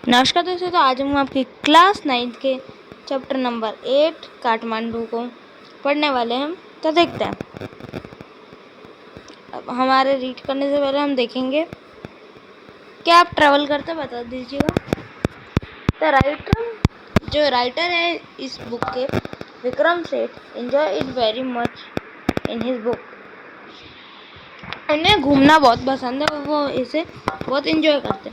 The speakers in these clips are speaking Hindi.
नमस्कार दोस्तों, तो आज हम आपकी क्लास 9th के चैप्टर नंबर 8 काठमांडू को पढ़ने वाले हैं। तो देखते हैं। अब हमारे रीड करने से पहले हम देखेंगे क्या आप ट्रैवल करते बता दीजिएगा। तो जो राइटर है इस बुक के, Vikram Seth, enjoy it very much in his book. उन्हें घूमना बहुत पसंद है और वो इसे बहुत एंजॉय करते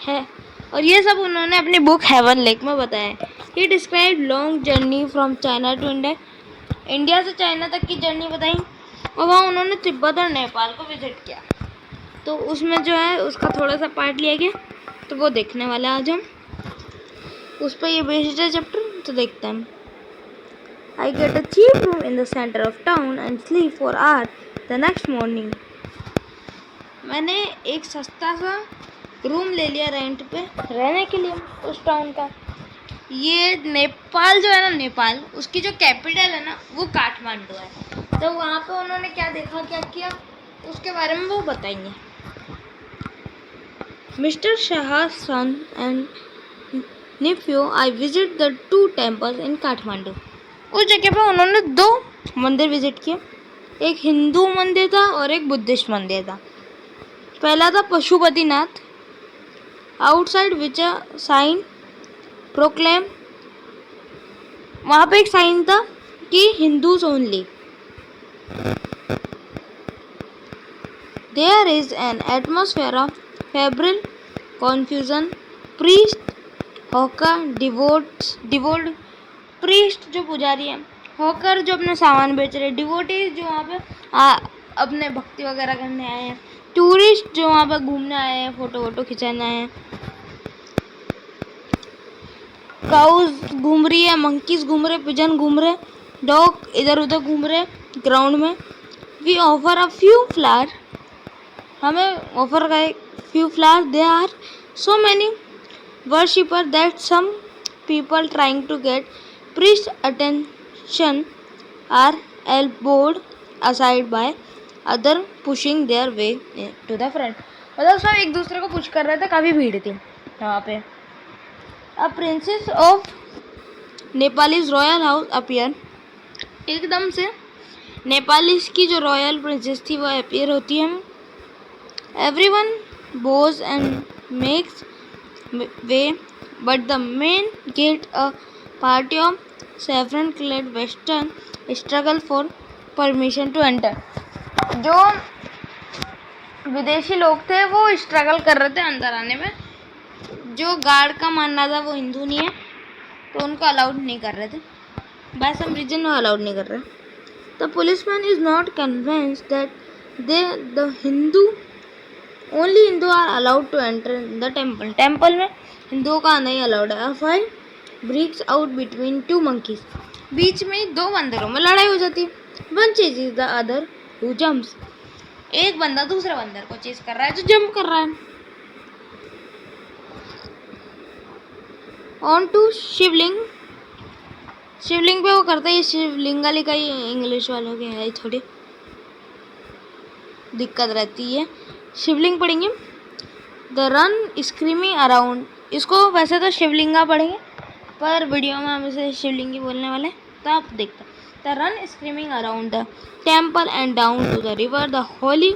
हैं। और ये सब उन्होंने अपनी बुक हेवन लेक में बताया। He describe long journey from China to India. India से चाइना तक की जर्नी बताई और वहाँ उन्होंने तिब्बत और नेपाल को विजिट किया। तो उसमें जो है उसका थोड़ा सा पार्ट लिया गया, तो वो देखने वाले आज हम। उस पर ये बेस्ड है चैप्टर, तो देखते हैं। I get a cheap room in the centre of town and sleep for hour the next morning. मैंने एक सस्ता सा रूम ले लिया रेंट पे रहने के लिए उस टाउन का। ये नेपाल जो है ना, नेपाल उसकी जो कैपिटल है ना वो काठमांडू है। तो वहाँ पे उन्होंने क्या देखा, क्या किया, उसके बारे में वो बताएंगे। Mister Shah son and nephew I visit the 2 temples in Kathmandu. उस जगह पे उन्होंने 2 मंदिर विजिट किए। एक हिंदू मंदिर था और एक बुद्धिस्ट मंदिर था। पहला था Pashupatinath, outside which a sign proclaim. वहाँ पे एक साइन था कि Hindus only. There is an atmosphere of febrile confusion. Priest hawker devolved. Priest जो पुजारी है, हॉकर जो अपने सामान बेच रहे, डिवोटीज जो वहाँ पे अपने भक्ति वगैरह करने आए हैं, टूरिस्ट जो वहाँ पे घूमने आए हैं, फोटो खिंचाने आए हैं। काउज घूम रही है, मंकीज घूम रहे, पिजन घूम रहे, डॉग इधर उधर घूम रहे ग्राउंड में। We offer a few flower. हमें ऑफर का few flower. They are so many worshipper that some people trying to get priest attention are elbowed aside by other pushing their way to the front। मतलब सब एक दूसरे को पुश कर रहे थे, काफ़ी भीड़ थी वहाँ पे। A princess of Nepalese royal house appear. एकदम से नेपालीज की जो रॉयल प्रिंसेस थी वो अपीयर होती है। Everyone bows and makes way but the main gate a party of saffron clad western struggle for permission to enter. जो विदेशी लोग थे वो स्ट्रगल कर रहे थे अंदर आने में। जो गार्ड का मानना था वो हिंदू नहीं है, तो उनको अलाउड नहीं कर रहे थे। बाय सम रीजन वो अलाउड नहीं कर रहे। The policeman is not convinced that the Hindu only Hindu are allowed to enter the temple. Temple में हिंदुओं का आना ही अलाउड है। A fight breaks out between 2 monkeys। बीच में 2 बंदरों में लड़ाई हो जाती है। One chases the other who jumps. एक बंदा दूसरे बंदर को चेस कर रहा है जो जंप कर रहा है। ऑन टू शिवलिंग। शिवलिंग पे वो करता है। शिवलिंगा लिखा ही इंग्लिश वालों के है, थोड़ी दिक्कत रहती है। शिवलिंग पढ़ेंगे। The run screaming around. इसको वैसे तो शिवलिंगा पढ़ेंगे, पर वीडियो में हम इसे शिवलिंगी बोलने वाले, तो आप देखते हैं। They run screaming around the temple and down to the river the holy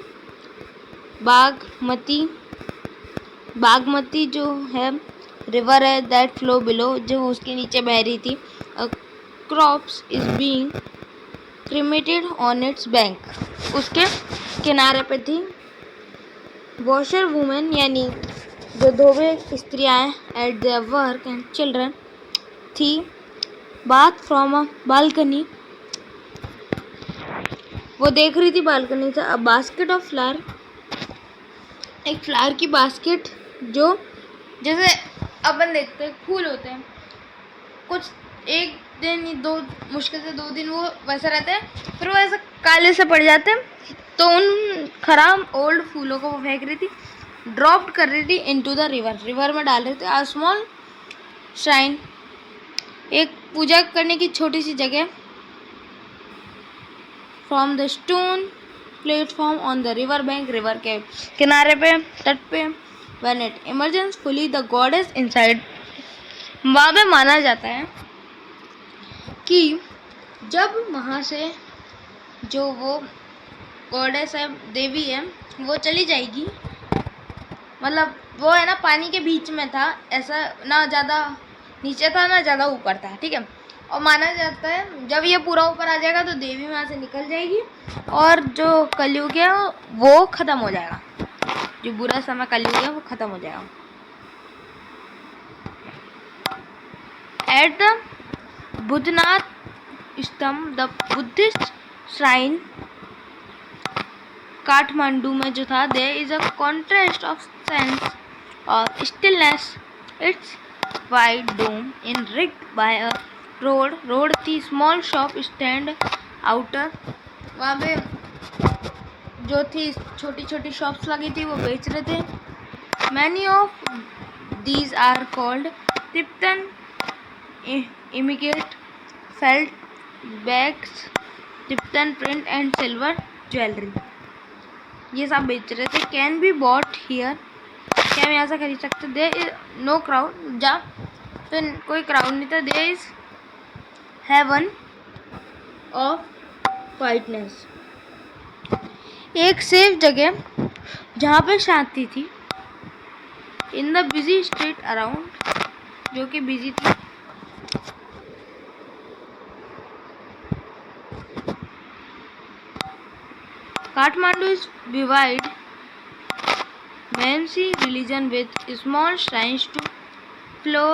Bagmati जो है रिवर है दैट फ्लो बिलो, जो उसके नीचे बह रही थी। Crops is being cremated on it's bank. उसके किनारे पे थी। वॉशर वुमेन यानी जो धोबे स्त्रियाँ at there work and children थी। Bath from a balcony. वो देख रही थी बालकनी से। A basket of flower. एक फ्लावर की बास्केट, जो जैसे अपन देखते हैं फूल होते हैं, कुछ एक दिन 2 मुश्किल से 2 दिन वो वैसे रहते हैं, फिर वो ऐसे काले से पड़ जाते हैं। तो उन खराब ओल्ड फूलों को वो फेंक रही थी, ड्रॉप कर रही थी इनटू द रिवर में डाल रहे थे। आ स्मॉल श्राइन, एक पूजा करने की छोटी सी जगह। From the stone platform on the river bank. River के किनारे पे, तट पे When it emerges fully, the goddess inside. वहाँ पे माना जाता है कि जब वहाँ से जो वो गॉडेस है, देवी है, वो चली जाएगी, मतलब वो है ना पानी के बीच में था, ऐसा ना ज़्यादा नीचे था ना ज़्यादा ऊपर था, ठीक है। और माना जाता है जब ये पूरा ऊपर आ जाएगा तो देवी वहाँ से निकल जाएगी और जो कलयुग है वो ख़त्म हो जाएगा, जो बुरा समय कलयुग है वो ख़त्म हो जाएगा। एट द बुद्धनाथ स्तंभ, द बुद्धिस्ट श्राइन काठमांडू में जो था, there is a contrast of sense और stillness. Its wide dome in rigged by a road थी, स्मॉल शॉप स्टैंड आउटर। वहाँ पे जो थी छोटी छोटी शॉप्स लगी थी, वो बेच रहे थे। Many of these are called Tibetan immigrate felt bags, Tibetan print and silver jewellery, ये सब बेच रहे थे। कैन बी बॉट हियर, क्या हम यहाँ से खरीद सकते। देयर इज नो क्राउड, जा तो कोई क्राउड नहीं था। There is haven of quietness, एक सेफ जगह जहाँ पे शांति थी। In the busy street around, जो कि बिजी थी। Kathmandu is divide Mansi religion with small shrines to flow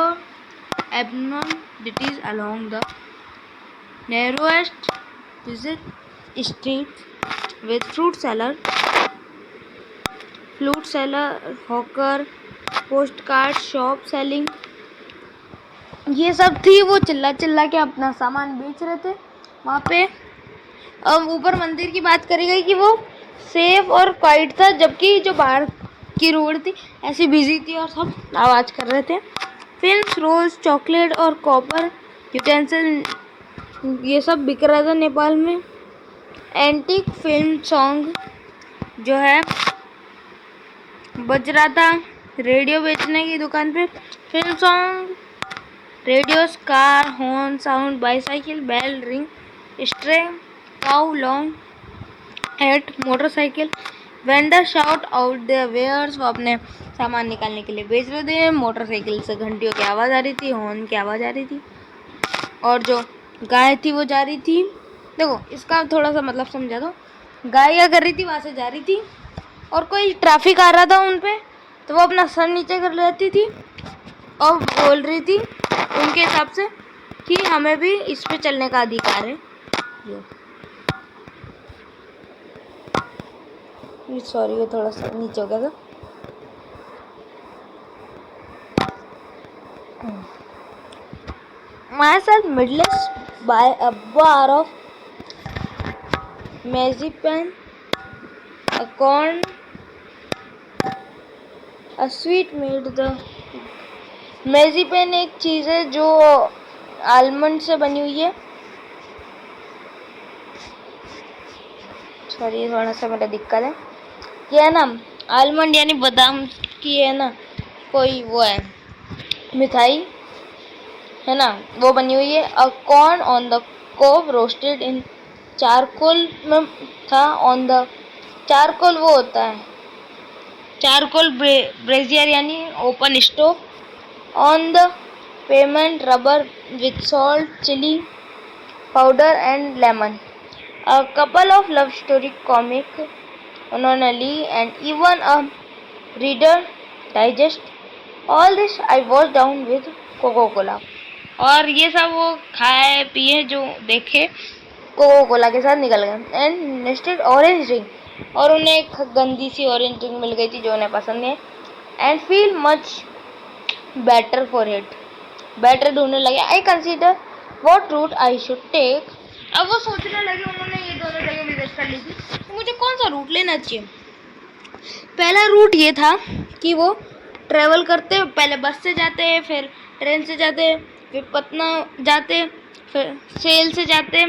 abnormalities along the narrowest visit street with fruit seller, hawker, postcard shop selling, ये सब थी। वो चिल्ला चिल्ला के अपना सामान बेच रहे थे वहाँ पे। अब ऊपर मंदिर की बात करी गई कि वो सेफ और क्वाइट था, जबकि जो बाहर की रोड थी ऐसी बिजी थी और सब आवाज़ कर रहे थे। फिल्म्स, रोज, चॉकलेट और कॉपर यूटेंसिल, ये सब बिक रहा था नेपाल में। एंटीक फिल्म सॉन्ग जो है बज रहा था। रेडियो बेचने की दुकान पे film song, radios, car horn sound, bicycle, bell ring, stray cow long at motorcycle, vendor shout out their wares, वो अपने सामान निकालने के लिए बेच रहे थे। मोटरसाइकिल से घंटियों की आवाज़ आ रही थी, हॉर्न की आवाज़ आ रही थी, और जो गाय थी वो जा रही थी। देखो इसका थोड़ा सा मतलब समझा दो। गाय क्या कर रही थी, वहाँ से जा रही थी और कोई ट्रैफिक आ रहा था उन पे, तो वो अपना सर नीचे कर लेती थी और बोल रही थी उनके हिसाब से कि हमें भी इस पे चलने का अधिकार है। सॉरी ये थोड़ा सा नीचे हो गया था। Myself midless by a bar of marzipan, a corn, a sweet made the marzipan एक चीज़ है जो आलमंड से बनी हुई है। सॉरी थोड़ा सा मेरा दिक्कत है। ये है ना आलमंड यानी बादाम की है ना कोई वो है मिठाई है ना, वो बनी हुई है। A corn on the cob roasted in charcoal में था। ऑन द चारकोल वो होता है चारकोल ब्रेजियर यानी open stove. On the payment rubber with salt, chilli powder and lemon. A couple of love story comic उन्होंने ली and even a reader digest. All this I watch down with coca cola, और ये सब वो खाए पिए जो देखे कोको कोला के साथ निकल गए। एंड नेस्टेड ऑरेंज ड्रिंक, और उन्हें एक गंदी सी ऑरेंज ड्रिंक मिल गई थी जो उन्हें पसंद है। And feel much better for it, better ढूंढने लगे। I consider what route I should take, अब वो सोचने लगे, उन्होंने ये दोनों जगह विजिट कर ली थी, तो मुझे कौन सा रूट लेना चाहिए। पहला रूट ये था कि वो ट्रैवल करते, पहले बस से जाते, फिर ट्रेन से जाते, फिर पटना जाते, फिर सेल से जाते,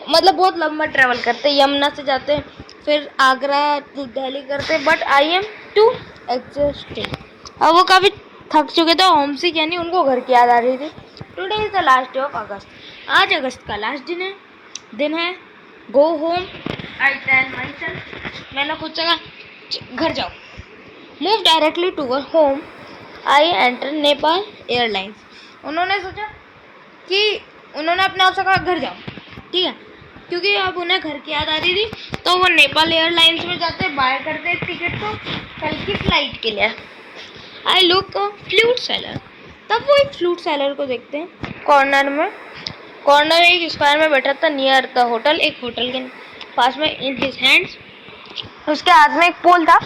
मतलब बहुत लंबा ट्रैवल करते। यमुना से जाते, फिर आगरा दिल्ली करते। But I am too exhausted. अब वो काफ़ी थक चुके थे, होम सिक, यानी उनको घर की याद आ रही थी। Today is the last day of August. आज अगस्त का लास्ट दिन है। Go home, I tell myself. मैंने खुद से कहा घर जाओ। Move directly toward home, I enter Nepal airlines. उन्होंने सोचा कि उन्होंने अपने आप से कहा घर जाओ, ठीक है, क्योंकि अब उन्हें घर की याद आ रही थी। तो वो नेपाल एयरलाइंस में जाते, बाय करते टिकट को कल की फ्लाइट के लिए। I look flute seller. तब वो एक फ्लूट सेलर को देखते हैं कॉर्नर एक स्क्वायर में बैठा था, नियर द होटल, एक होटल के पास में। इन हिज हैंड्स, उसके हाथ में एक पोल था,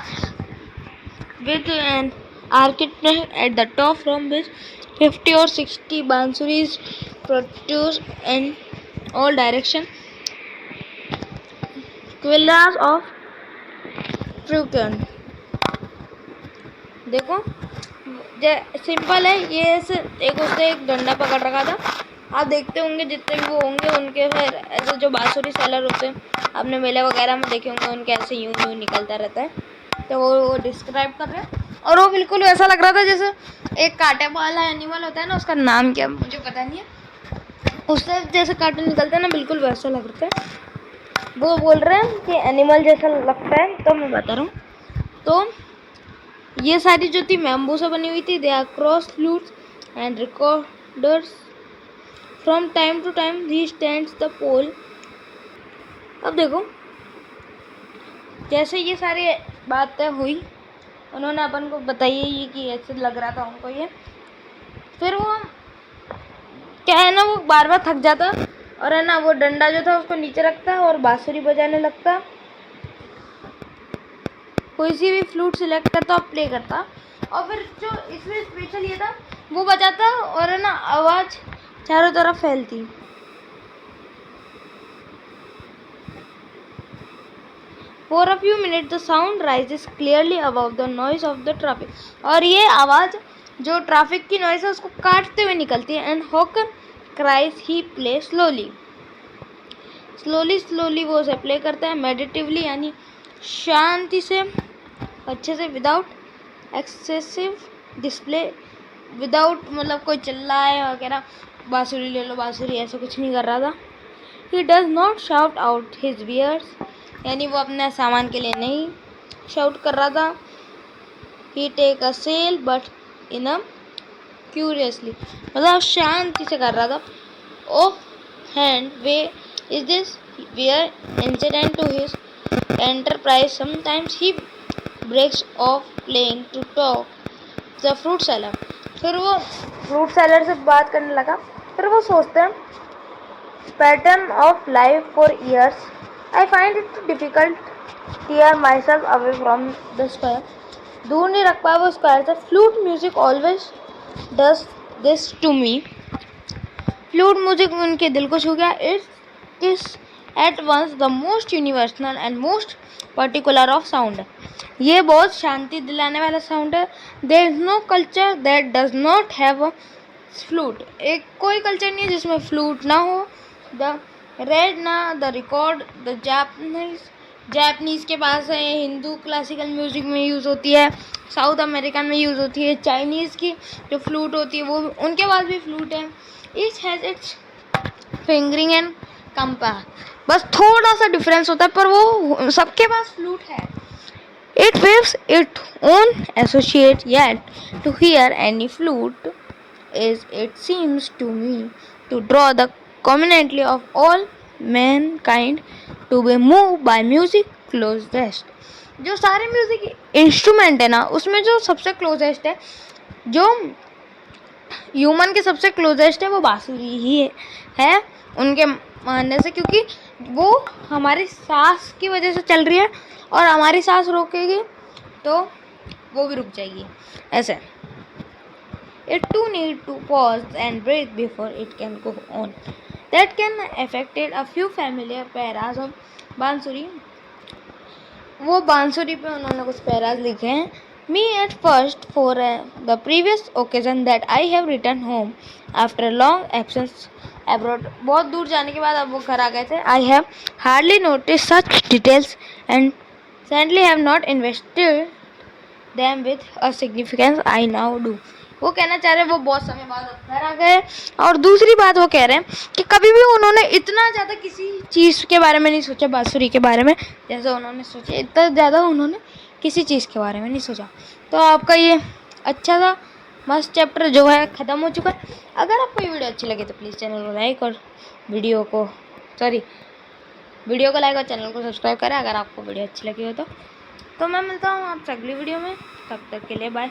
with an architect at the top from which 50 or 60 बांसुरीज प्रोड्यूस इन ऑल डायरेक्शन, क्विलास ऑफ फ्रूटन। देखो सिंपल है ये। उसने एक डंडा पकड़ रखा था। आप देखते होंगे जितने भी वो होंगे उनके फिर ऐसे जो बांसुरी सेलर होते हैं, आपने मेले वगैरह में देखे होंगे, उनके ऐसे यूं निकलता रहता है। तो वो डिस्क्राइब कर रहे हैं, और वो बिल्कुल वैसा लग रहा था जैसे एक कांटे वाला एनिमल होता है ना, उसका नाम क्या मुझे पता नहीं है, उससे जैसे कांटे निकलते हैं ना, बिल्कुल वैसा लग रहा है। वो बोल रहे हैं कि एनिमल जैसा लगता है, तो मैं बता रहा हूँ। तो ये सारी जो थी बैम्बू से बनी हुई थी। They are cross flutes and recorders. From time to time he stands the pole. अब देखो जैसे ये सारी बातें हुई, उन्होंने अपन को बताई ये कि ऐसे लग रहा था उनको ये। फिर वो क्या है ना, वो बार बार थक जाता और है ना, वो डंडा जो था उसको नीचे रखता और बांसुरी बजाने लगता। कोई सी भी फ्लूट सिलेक्ट करता और प्ले करता, और फिर जो इसमें स्पेशल ये था वो बजाता, और है ना आवाज़ चारों तरफ फैलती। For a few minute the sound rises clearly above the noise of the traffic. और ये आवाज़ जो ट्रैफिक की नॉइज है उसको काटते हुए निकलती है। And hawker cries he play slowly वो उसे प्ले करता है मेडिटेटिवली, यानी शांति से, अच्छे से, विदाउट एक्सेसिव डिस्प्ले, विदाउट मतलब कोई चिल्लाए वगैरह, बांसुरी ले लो बांसुरी, ऐसा कुछ नहीं कर रहा था। He does not shout out his wares, यानी वो अपने सामान के लिए नहीं शाउट कर रहा था। He take a sale but in a curiously, मतलब शांति से कर रहा था। Off hand way is this where incident to his enterprise. Sometimes he breaks off playing to talk the fruit seller. फिर वो फ्रूट सेलर से बात करने लगा। फिर वो सोचते हैं pattern of life for years I find it difficult tear myself away from the square. दूर नहीं रख पाया वो स्क्वायर से। Flute music always does this to me. Flute music उनके दिल को छू गया। It is at once the most universal and most particular of sound. ये बहुत शांति दिलाने वाला साउंड है। There is no culture that does not have flute. एक कोई कल्चर नहीं है जिसमें फ्लूट ना हो। द रेड ना द रिकॉर्ड द जापानीज के पास है, हिंदू क्लासिकल म्यूजिक में यूज़ होती है, साउथ अमेरिकन में यूज़ होती है, चाइनीज़ की जो फ्लूट होती है वो उनके पास भी फ्लूट है। Each has its fingering and compass, बस थोड़ा सा डिफरेंस होता है, पर वो सबके पास फ्लूट है। It waves its own associate, yet to hear any flute is, it seems to me, to draw the commonality of all mankind to be moved by music closest. जो सारे म्यूजिक इंस्ट्रूमेंट है ना, उसमें जो सबसे क्लोजेस्ट है, जो ह्यूमन के सबसे क्लोजेस्ट है, वो बांसुरी ही है उनके मानने से, क्योंकि वो हमारी सांस की वजह से चल रही है, और हमारी सांस रोकेगी तो वो भी रुक जाएगी। ऐसे it too need to pause and breathe before it can go on. That can affected a few familiar paras of बांसुरी। वो बांसुरी पे उन्होंने कुछ पैराज लिखे हैं। Me at first for the previous occasion that I have returned home after a long absence abroad. बहुत दूर जाने के बाद अब वो घर आ गए थे। I have hardly noticed such details and sadly have not invested them with a significance I now do। वो कहना चाह रहे हैं वो बहुत समय बाद घर आ गए। और दूसरी बात वो कह रहे हैं कि कभी भी उन्होंने इतना ज़्यादा किसी चीज़ के बारे में नहीं सोचा, बांसुरी के बारे में जैसा उन्होंने सोचा, इतना ज़्यादा उन्होंने किसी चीज़ के बारे में नहीं सोचा। तो आपका ये अच्छा सा मस्त चैप्टर जो है ख़त्म हो चुका है। अगर आपको ये वीडियो अच्छी लगे तो प्लीज़ चैनल को लाइक और वीडियो को लाइक और चैनल को सब्सक्राइब करें अगर आपको वीडियो अच्छी लगी हो तो मैं मिलता हूँ आपसे अगली वीडियो में। तब तक के लिए बाय।